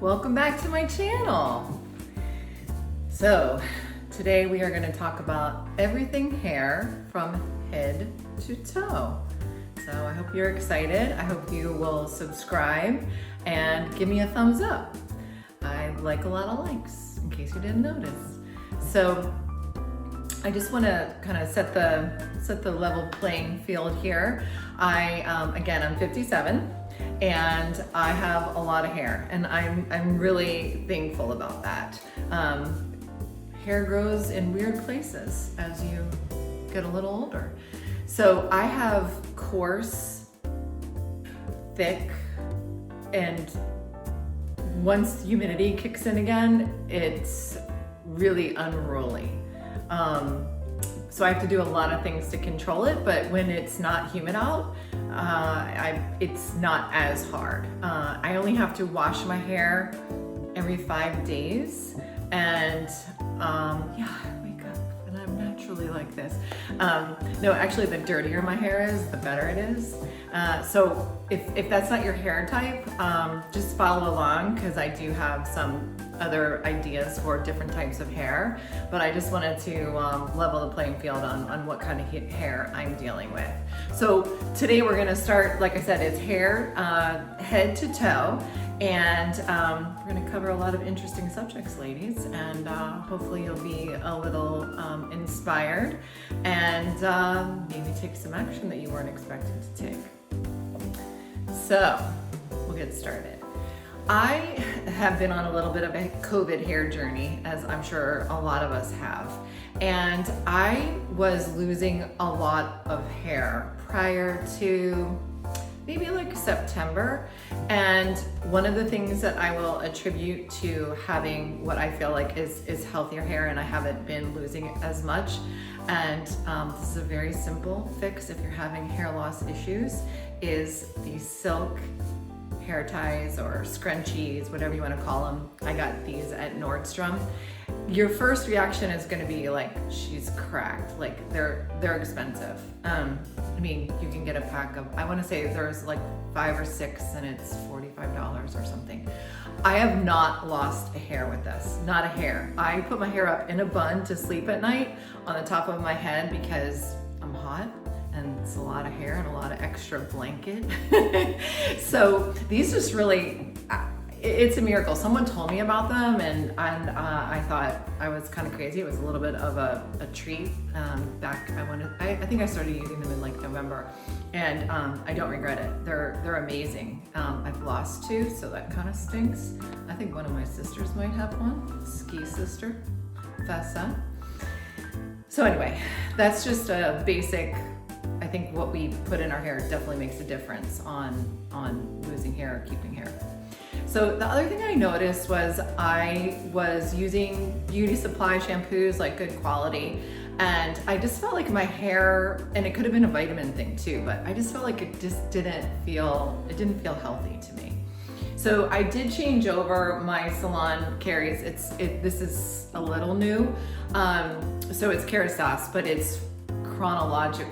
Welcome back to my channel. So today we are going to talk about everything hair from head to toe. So I hope you're excited. I hope you will subscribe and give me a thumbs up. I like a lot of likes in case you didn't notice. So I just want to kind of set the level playing field here. Again, I'm 57 and I have a lot of hair, and I'm really thankful about that. Hair grows in weird places as you get a little older. So I have coarse, thick, and once humidity kicks in again, it's really unruly. So I have to do a lot of things to control it, but when it's not humid out, it's not as hard. I only have to wash my hair every 5 days, and yeah, I wake up and I'm naturally like this. No, actually the dirtier my hair is, the better it is. So if that's not your hair type, just follow along, because I do have some other ideas for different types of hair, but I just wanted to level the playing field on what kind of hair I'm dealing with. So today we're gonna start, like I said, it's hair head to toe, and we're gonna cover a lot of interesting subjects, ladies, and hopefully you'll be a little inspired and maybe take some action that you weren't expecting to take. So we'll get started. I have been on a little bit of a COVID hair journey, as I'm sure a lot of us have. And I was losing a lot of hair prior to maybe like September. And one of the things that I will attribute to having what I feel like is healthier hair, and I haven't been losing as much. And this is a very simple fix if you're having hair loss issues, is the silk hair ties or scrunchies, whatever you want to call them. I got these at Nordstrom. Your first reaction is going to be like, she's cracked. Like they're expensive. I mean, you can get a pack of, I want to say there's like 5 or 6 and it's $45 or something. I have not lost a hair with this, not a hair. I put my hair up in a bun to sleep at night on the top of my head because I'm hot. And it's a lot of hair and a lot of extra blanket. So these just really, it's a miracle. Someone told me about them, and I thought I was kind of crazy. It was a little bit of a treat back. I think I started using them in like November, and I don't regret it. They're amazing. I've lost 2, so that kind of stinks. I think one of my sisters might have one. Ski sister, Fessa. So anyway, that's just a basic. I think what we put in our hair definitely makes a difference on losing hair or keeping hair. So the other thing I noticed was I was using beauty supply shampoos, like good quality, and I just felt like my hair, and it could have been a vitamin thing too, but I just felt like it didn't feel healthy to me. So I did change over my salon carries. This is a little new. So it's Kérastase, but it's chronologic.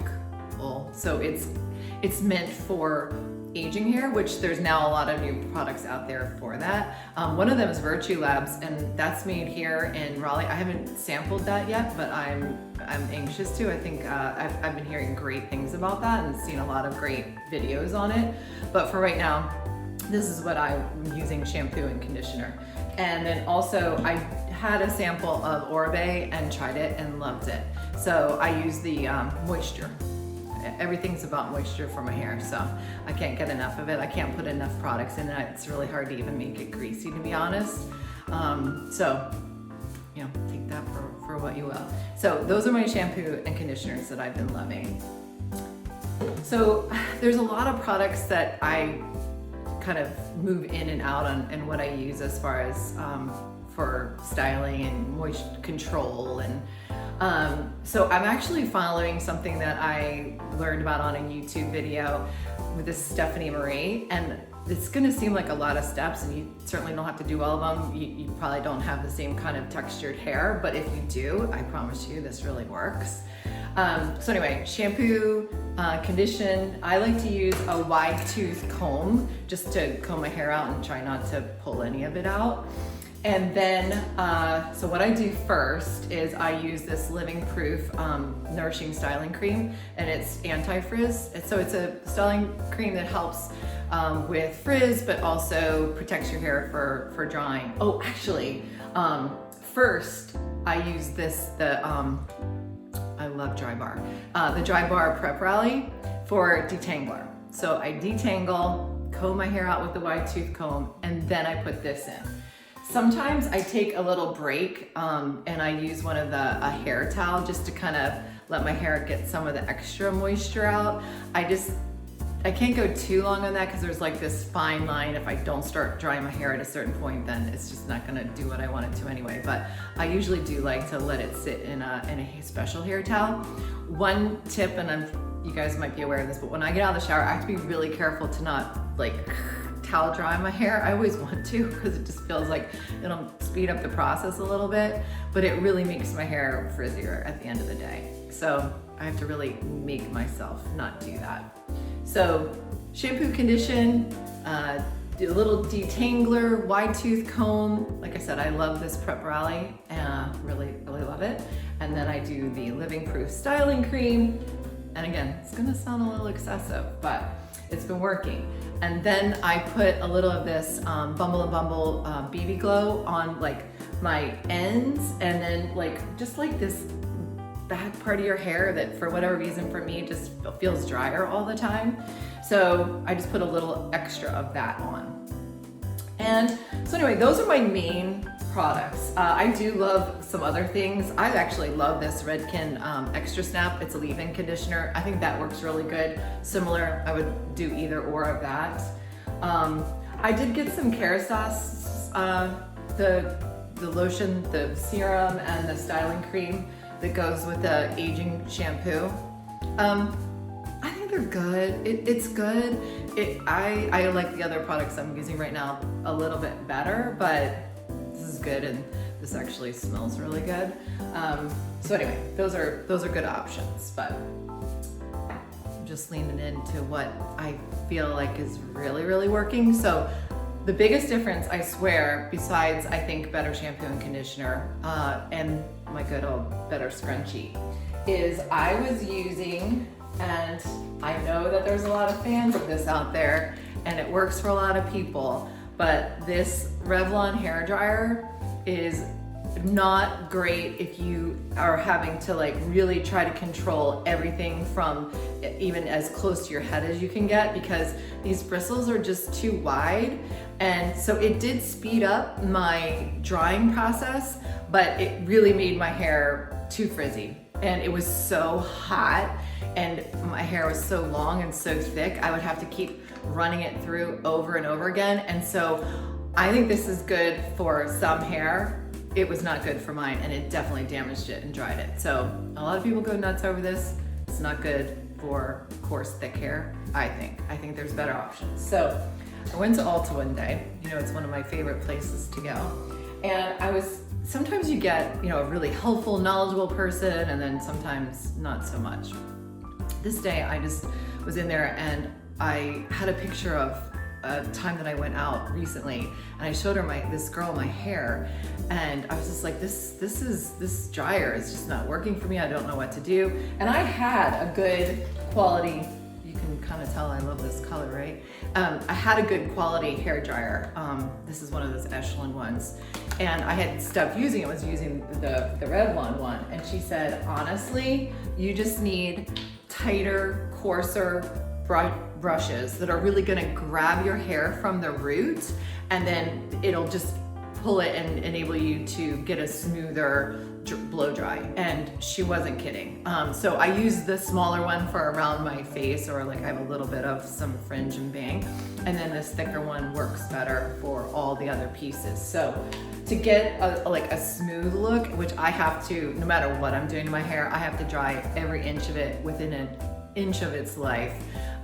So it's meant for aging hair, which there's now a lot of new products out there for that. One of them is Virtue Labs, and that's made here in Raleigh. I haven't sampled that yet, but I'm anxious to. I think I've been hearing great things about that and seen a lot of great videos on it. But for right now, this is what I'm using, shampoo and conditioner. And then also I had a sample of Oribe and tried it and loved it. So I use the moisture. Everything's about moisture for my hair, so I can't get enough of it. I can't put enough products in it. It's really hard to even make it greasy, to be honest. So, you know, take that for what you will. So those are my shampoo and conditioners that I've been loving. So there's a lot of products that I kind of move in and out on, and what I use as far as for styling and moisture control. And so I'm actually following something that I learned about on a YouTube video. with this Stephanie Marie, and it's gonna seem like a lot of steps, and you certainly don't have to do all of them. You probably don't have the same kind of textured hair, but if you do, I promise you this really works. So anyway, shampoo, condition. I like to use a wide tooth comb just to comb my hair out and try not to pull any of it out. And then, so what I do first is I use this Living Proof Nourishing Styling Cream, and it's anti-frizz. So it's a styling cream that helps with frizz, but also protects your hair for drying. Oh, actually, first I use this, I love Dry Bar, the Dry Bar Prep Rally for detangler. So I detangle, comb my hair out with the wide tooth comb, and then I put this in. Sometimes I take a little break and I use one of a hair towel just to kind of let my hair get some of the extra moisture out. I can't go too long on that because there's like this fine line. If I don't start drying my hair at a certain point, then it's just not gonna do what I want it to anyway. But I usually do like to let it sit in a special hair towel. One tip, and you guys might be aware of this, but when I get out of the shower, I have to be really careful to not like towel dry my hair. I always want to because it just feels like it'll speed up the process a little bit, but it really makes my hair frizzier at the end of the day. So I have to really make myself not do that. So shampoo, condition, a little detangler, wide tooth comb. Like I said, I love this Prep Rally, really love it. And then I do the Living Proof Styling Cream. And again, it's gonna sound a little excessive, but it's been working. And then I put a little of this Bumble and Bumble BB Glow on like my ends, and then like just like this back part of your hair that for whatever reason for me just feels drier all the time. So I just put a little extra of that on. And so anyway, those are my main products. I do love some other things. I actually love this Redken Extra Snap. It's a leave-in conditioner. I think that works really good. Similar, I would do either or of that. I did get some Kérastase, the lotion, the serum, and the styling cream that goes with the aging shampoo. I think they're good. It's good. I like the other products I'm using right now a little bit better, but this is good, and this actually smells really good. So anyway, those are good options, but I'm just leaning into what I feel like is really working. So the biggest difference, I swear, besides I think better shampoo and conditioner and my good old better scrunchie, is I was using, and I know that there's a lot of fans of this out there and it works for a lot of people, but this Revlon hair dryer is not great if you are having to like really try to control everything from even as close to your head as you can get, because these bristles are just too wide. And so it did speed up my drying process, but it really made my hair too frizzy. And it was so hot and my hair was so long and so thick, I would have to keep running it through over and over again. And so I think this is good for some hair. It was not good for mine, and it definitely damaged it and dried it. So a lot of people go nuts over this. It's not good for coarse, thick hair, I think. I think there's better options. So I went to Ulta one day. You know, it's one of my favorite places to go. And sometimes you get, you know, a really helpful, knowledgeable person, and then sometimes not so much. This day I just was in there and I had a picture of a time that I went out recently, and I showed her this girl my hair, and I was just like, this dryer is just not working for me. I don't know what to do. And I had a good quality, you can kind of tell I love this color, right? I had a good quality hair dryer. This is one of those Echelon ones, and I had stopped using it, was using the Revlon one, and she said, honestly, you just need tighter, coarser brushes that are really gonna grab your hair from the root, and then it'll just pull it and enable you to get a smoother blow dry. And she wasn't kidding. So I use the smaller one for around my face, or like I have a little bit of some fringe and bang, and then this thicker one works better for all the other pieces. So to get a smooth look, which I have to, no matter what I'm doing to my hair, I have to dry every inch of it within inch of its life,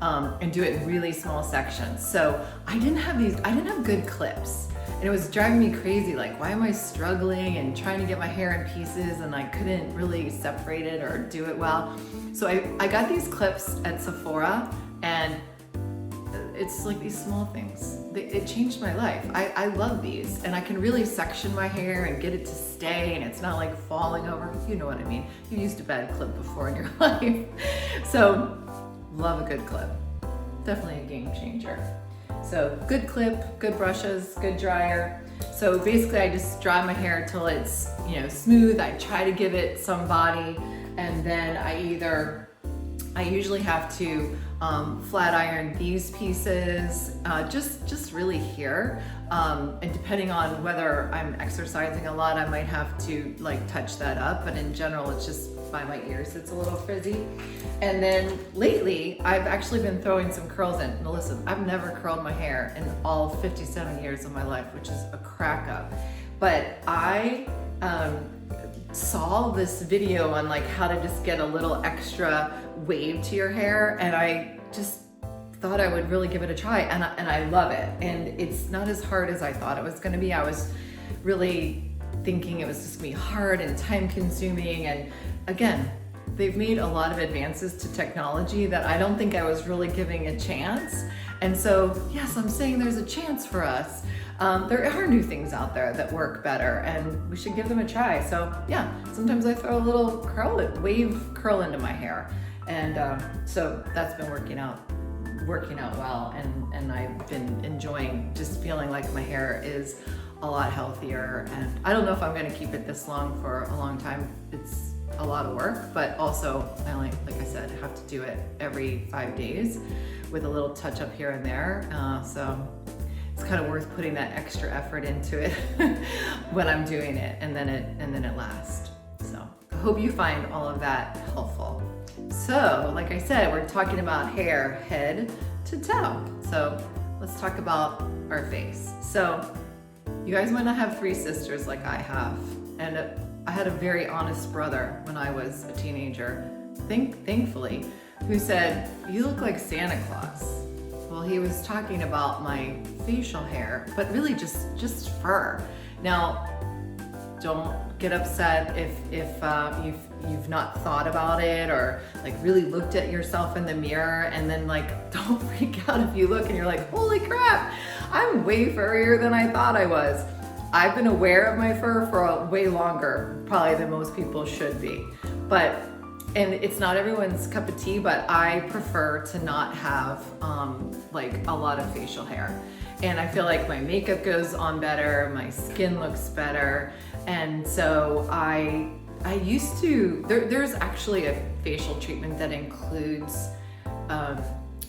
and do it in really small sections. So I didn't have good clips. And it was driving me crazy, like, why am I struggling and trying to get my hair in pieces, and I couldn't really separate it or do it well. So I got these clips at Sephora, and it's like these small things. It changed my life. I love these, and I can really section my hair and get it to stay, and it's not like falling over. You know what I mean. You used a bad clip before in your life. So love a good clip. Definitely a game changer. So good clip, good brushes, good dryer. So basically I just dry my hair till it's, smooth. I try to give it some body, and then I usually have to flat iron these pieces, just really here. And depending on whether I'm exercising a lot, I might have to like touch that up, but in general, it's just by my ears, it's a little frizzy. And then lately, I've actually been throwing some curls in. Now listen, I've never curled my hair in all 57 years of my life, which is a crack up. But I saw this video on like how to just get a little extra wave to your hair, and I just thought I would really give it a try, and I love it. And it's not as hard as I thought it was gonna be. I was really thinking it was just gonna be hard and time consuming, and again, they've made a lot of advances to technology that I don't think I was really giving a chance. And so, yes, I'm saying there's a chance for us. There are new things out there that work better, and we should give them a try. So yeah, sometimes I throw a little wave curl into my hair. And so that's been working out well, and I've been enjoying just feeling like my hair is a lot healthier. And I don't know if I'm gonna keep it this long for a long time. It's a lot of work, but also I like I said, have to do it every 5 days with a little touch up here and there. So it's kind of worth putting that extra effort into it when I'm doing it, and then it lasts. So I hope you find all of that helpful. So like I said, we're talking about hair head to toe. So let's talk about our face. So you guys might not have 3 sisters like I have, and I had a very honest brother when I was a teenager, thankfully, who said, "You look like Santa Claus." Well, he was talking about my facial hair, but really just fur. Now, don't get upset if you've not thought about it, or like really looked at yourself in the mirror, and then like don't freak out if you look and you're like, holy crap, I'm way furrier than I thought I was. I've been aware of my fur for way longer, probably than most people should be. And it's not everyone's cup of tea, but I prefer to not have like a lot of facial hair. And I feel like my makeup goes on better, my skin looks better. And so I used to, there's actually a facial treatment that includes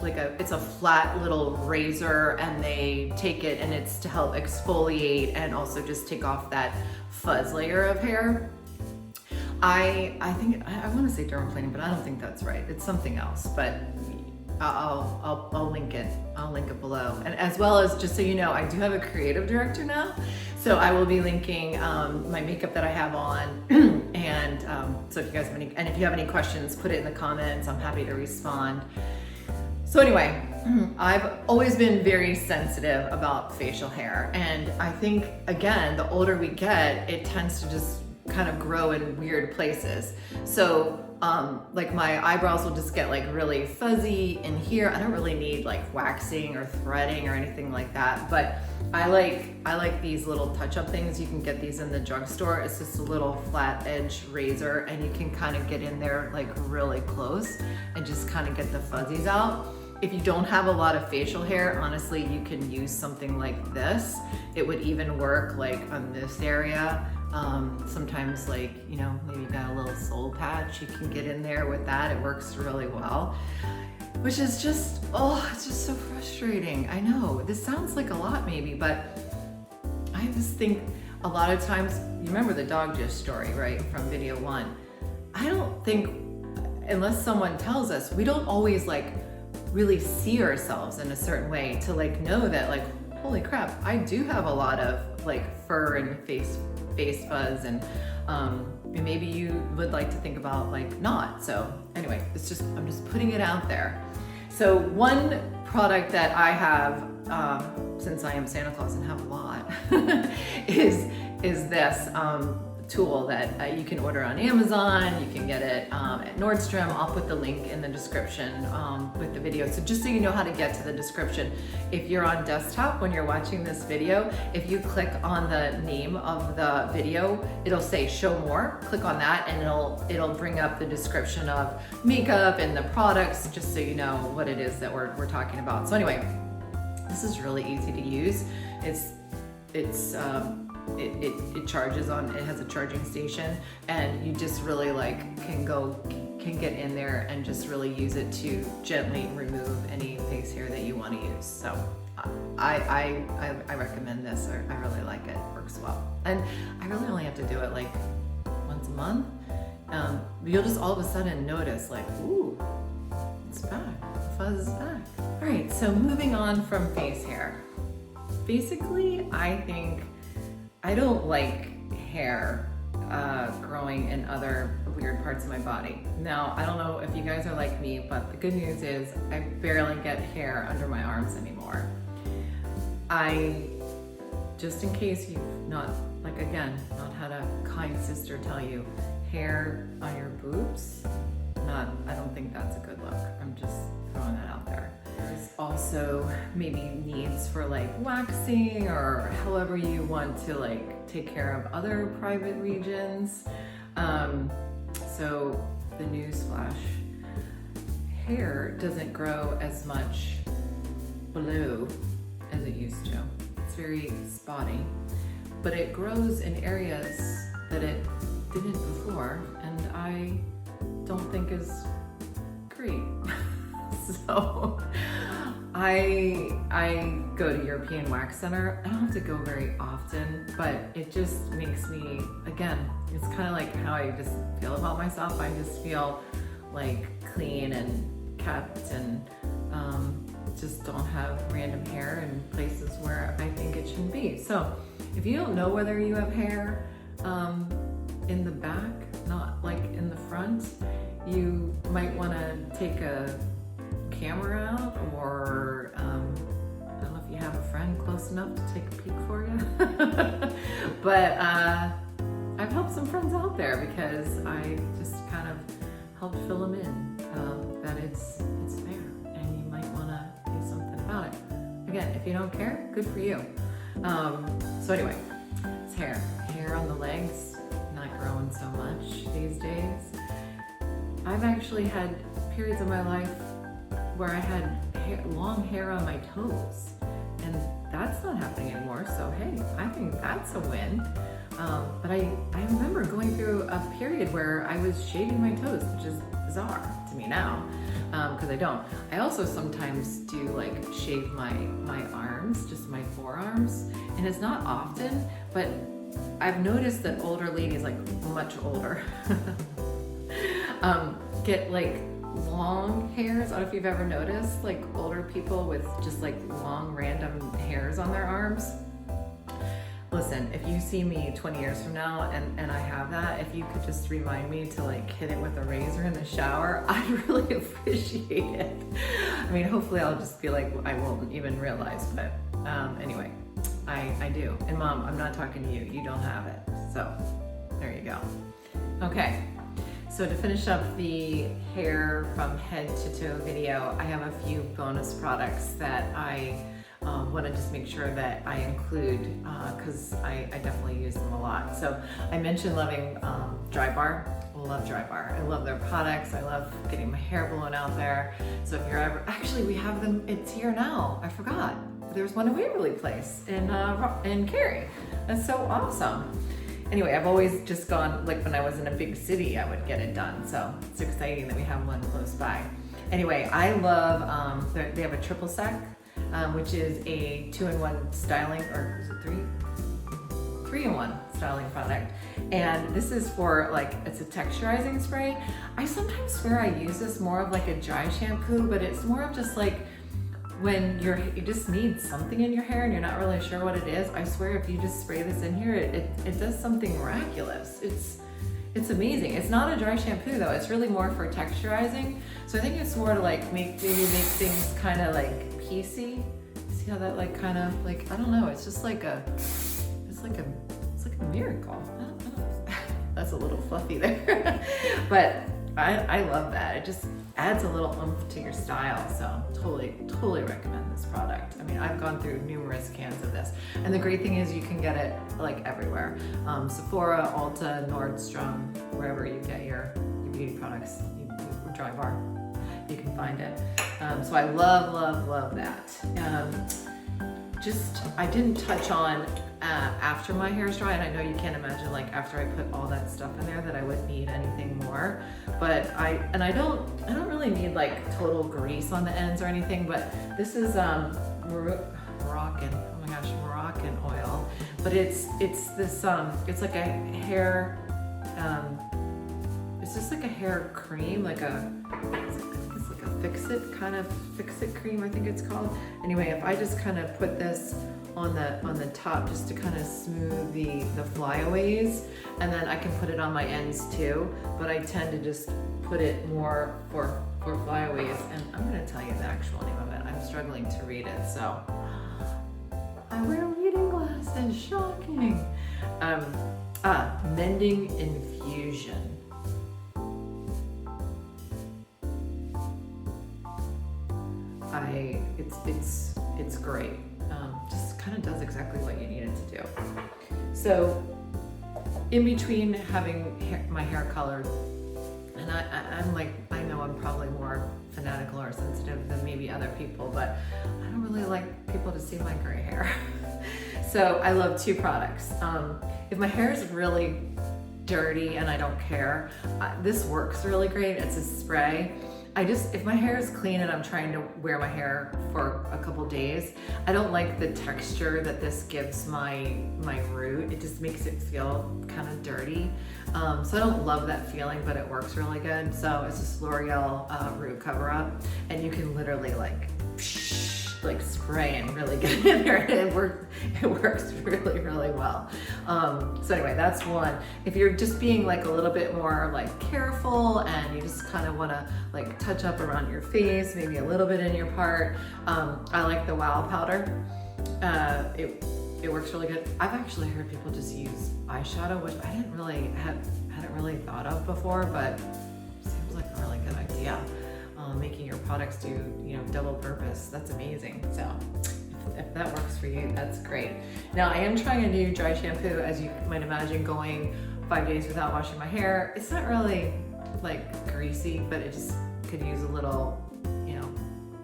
it's a flat little razor, and they take it, and it's to help exfoliate and also just take off that fuzz layer of hair. I think I want to say dermaplaning, but I don't think that's right. It's something else, but I'll link it. I'll link it below. And as well as, just so you know, I do have a creative director now, so I will be linking my makeup that I have on. And so if you guys have any questions, put it in the comments. I'm happy to respond. So anyway, I've always been very sensitive about facial hair, and I think, again, the older we get, it tends to just kind of grow in weird places. So like my eyebrows will just get like really fuzzy in here. I don't really need like waxing or threading or anything like that, but I like these little touch-up things. You can get these in the drugstore. It's just a little flat edge razor, and you can kind of get in there like really close and just kind of get the fuzzies out. If you don't have a lot of facial hair, honestly, you can use something like this. It would even work like on this area. Sometimes like, maybe you got a little soul patch, you can get in there with that. It works really well, which is just, it's just so frustrating. I know this sounds like a lot maybe, but I just think a lot of times, you remember the dog dish story, right? From video 1. I don't think, unless someone tells us, we don't always like really see ourselves in a certain way to like know that like, holy crap, I do have a lot of like fur and face fuzz, and and maybe you would like to think about like not. So anyway, I'm just putting it out there. So one product that I have, since I am Santa Claus and have a lot, is this tool that you can order on Amazon. You can get it at Nordstrom. I'll put the link in the description with the video. So just so you know how to get to the description, if you're on desktop when you're watching this video, if you click on the name of the video, it'll say show more. Click on that and it'll bring up the description of makeup and the products, just so you know what it is that we're talking about. So anyway, this is really easy to use. It charges on, it has a charging station, and you just really like can get in there and just really use it to gently remove any face hair that you want to use. So I recommend this. I really like it. It works well, and I really only have to do it like once a month. You'll just all of a sudden notice like, ooh, it's back. The fuzz is back. All right, so moving on from face hair. Basically, I don't like hair growing in other weird parts of my body. Now, I don't know if you guys are like me, but the good news is I barely get hair under my arms anymore. Just in case you've not had a kind sister tell you, hair on your boobs, I don't think that's a good look. I'm just throwing that out there. There's also maybe needs for like waxing or however you want to like take care of other private regions. So the newsflash, hair doesn't grow as much below as it used to. It's very spotty, but it grows in areas that it didn't before, and I don't think is great. So I go to European Wax Center. I don't have to go very often, but it just makes me, again, it's kind of like how I just feel about myself. I just feel like clean and kept, and just don't have random hair in places where I think it shouldn't be. So if you don't know whether you have hair in the back, not like in the front, you might want to take a camera out, or I don't know if you have a friend close enough to take a peek for you. But I've helped some friends out there because I just kind of helped fill them in that it's there, and you might want to do something about it. Again, if you don't care, good for you. So anyway, it's hair on the legs, not growing so much these days. I've actually had periods of my life where I had long hair on my toes, and that's not happening anymore. So hey, I think that's a win. But I remember going through a period where I was shaving my toes, which is bizarre to me now, because I don't. I also sometimes do like shave my arms, just my forearms, and it's not often, but I've noticed that older ladies, like much older, get like long hairs. I don't know if you've ever noticed like older people with just like long random hairs on their arms. Listen, if you see me 20 years from now and I have that, if you could just remind me to like hit it with a razor in the shower, I'd really appreciate it. I mean, hopefully I'll just be like, I won't even realize, but anyway, I do. And Mom, I'm not talking to you. You don't have it. So there you go. Okay. So to finish up the hair from head to toe video, I have a few bonus products that I want to just make sure that I include because I definitely use them a lot. So I mentioned loving Dry Bar. I love Dry Bar. I love their products. I love getting my hair blown out there. So if you're ever, actually we have them, it's here now. I forgot. There's one in Waverly Place in Cary. That's so awesome. Anyway, I've always just gone, like when I was in a big city, I would get it done. So it's exciting that we have one close by. Anyway, I love, they have a triple sec, which is a 2-in-1 styling, or is it 3-in-1 styling product. And this is for like, it's a texturizing spray. I sometimes swear I use this more of like a dry shampoo, but it's more of just like, when you just need something in your hair and you're not really sure what it is, I swear if you just spray this in here, it does something miraculous. It's amazing. It's not a dry shampoo though. It's really more for texturizing. So I think it's more to like maybe make things kind of like piecey. See how that like kind of like, I don't know. It's just like it's like a miracle. I don't know. That's a little fluffy there, but I love that. It just adds a little oomph to your style. So totally recommend this product. I mean, I've gone through numerous cans of this. And the great thing is you can get it like everywhere. Sephora, Ulta, Nordstrom, wherever you get your beauty products, Dry Bar, you can find it. So I love that. I didn't touch on after my hair is dry, and I know you can't imagine like after I put all that stuff in there that I would need anything more, but I don't really need like total grease on the ends or anything, but this is Moroccan, oh my gosh, Moroccan oil, but it's this it's like a hair it's just like a hair cream, it's like a fix it cream, I think it's called. Anyway, if I just kind of put this on the top just to kind of smooth the flyaways, and then I can put it on my ends too, but I tend to just put it more for flyaways, and I'm going to tell you the actual name of it. I'm struggling to read it, so I wear reading glasses, shocking. Mending Infusion. It's great. Just kind of does exactly what you need it to do. So in between having my hair colored, and I'm like, I know I'm probably more fanatical or sensitive than maybe other people, but I don't really like people to see my gray hair. So I love two products. If my hair is really dirty and I don't care, this works really great. It's a spray. If my hair is clean and I'm trying to wear my hair for a couple days, I don't like the texture that this gives my root. It just makes it feel kind of dirty. So I don't love that feeling, but it works really good. So it's this L'Oreal root cover up, and you can literally like spray and really get in there, and it works really well. So anyway, that's one. If you're just being like a little bit more like careful and you just kind of want to like touch up around your face, maybe a little bit in your part, I like the Wow powder. It works really good. I've actually heard people just use eyeshadow, which I hadn't really thought of before, but seems like a really good idea. Making your products do double purpose. That's amazing. So if that works for you, that's great. Now I am trying a new dry shampoo, as you might imagine, going 5 days without washing my hair. It's not really like greasy, but it just could use a little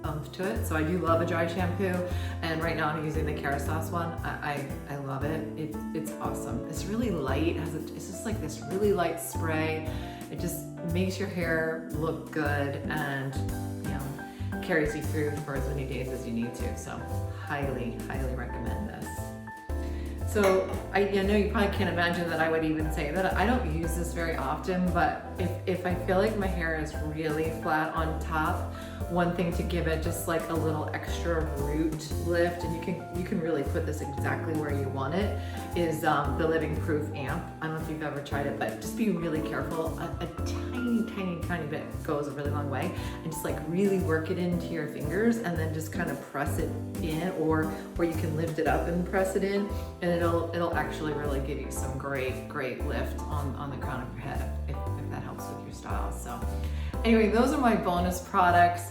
oomph to it. So I do love a dry shampoo, and right now I'm using the Kérastase one. I love it. It's awesome. It's really light. It's just like this really light spray. It just makes your hair look good, and carries you through for as many days as you need to. So highly recommend this. So I know you probably can't imagine that I would even say that. I don't use this very often, but if I feel like my hair is really flat on top, one thing to give it just like a little extra root lift, and you can really put this exactly where you want it, is the Living Proof Amp. I don't know if you've ever tried it, but just be really careful. A tiny bit goes a really long way, and just like really work it into your fingers, and then just kind of press it in, or you can lift it up and press it in, and it'll actually really give you some great lift on the crown of your head if that helps with your style. So anyway, those are my bonus products.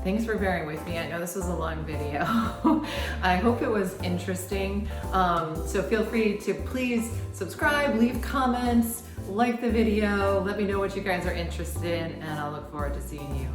Thanks for bearing with me. I know this was a long video. I hope it was interesting. So feel free to please subscribe, leave comments, like the video, let me know what you guys are interested in, and I'll look forward to seeing you